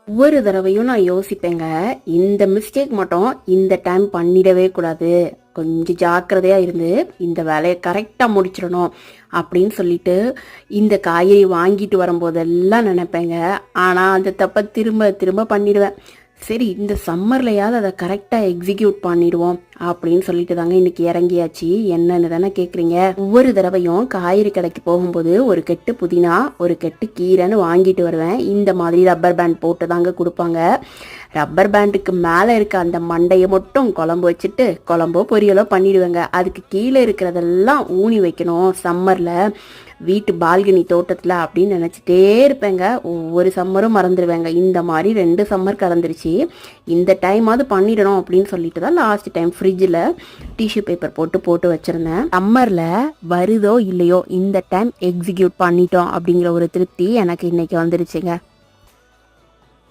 ஒவ்வொரு தடவையும் நான் யோசிப்பேங்க, இந்த மிஸ்டேக் மட்டும் இந்த டைம் பண்ணிடவே கூடாது. கொஞ்சம் ஜாக்கிரதையா இருந்து இந்த வேலையை கரெக்டா முடிச்சிடணும் அப்படின்னு சொல்லிட்டு இந்த காய்கறி வாங்கிட்டு வரும்போதெல்லாம் நினைப்பேங்க. ஆனா அந்த தப்பை திரும்ப திரும்ப பண்ணிடுவேன். சரி, இந்த சம்மர்லையாவது அதை கரெக்டாக எக்ஸிக்யூட் பண்ணிடுவோம் அப்படின்னு சொல்லிட்டு தாங்க இன்னைக்கு இறங்கியாச்சு. என்னன்னு தானே கேட்குறீங்க. ஒவ்வொரு தடவையும் காய்கறி கடைக்கு போகும்போது ஒரு கெட்டு புதினா ஒரு கெட்டு கீரைன்னு வாங்கிட்டு வருவேன். இந்த மாதிரி ரப்பர் பேண்ட் போட்டு தாங்க கொடுப்பாங்க. ரப்பர் பேண்டுக்கு மேலே இருக்க அந்த மண்டையை மட்டும் குழம்பு வச்சுட்டு குழம்போ பொரியலோ பண்ணிடுவேங்க. அதுக்கு கீழே இருக்கிறதெல்லாம் ஊனி வைக்கணும் சம்மரில் வீட்டு பால்கனி தோட்டத்தில் அப்படின்னு நினச்சிட்டே இருப்பேங்க. ஒவ்வொரு சம்மரும் மறந்துடுவேங்க. இந்த மாதிரி 2 சம்மர் கலந்துருச்சு. இந்த டைமாவது பண்ணிடணும் அப்படின்னு சொல்லிட்டு தான் லாஸ்ட் டைம் ஃப்ரிட்ஜில் டிஷ்யூ பேப்பர் போட்டு வச்சுருந்தேன். சம்மரில் வருதோ இல்லையோ இந்த டைம் எக்ஸிக்யூட் பண்ணிட்டோம் அப்படிங்கிற ஒரு திருப்தி எனக்கு இன்னைக்கு வந்துருச்சுங்க.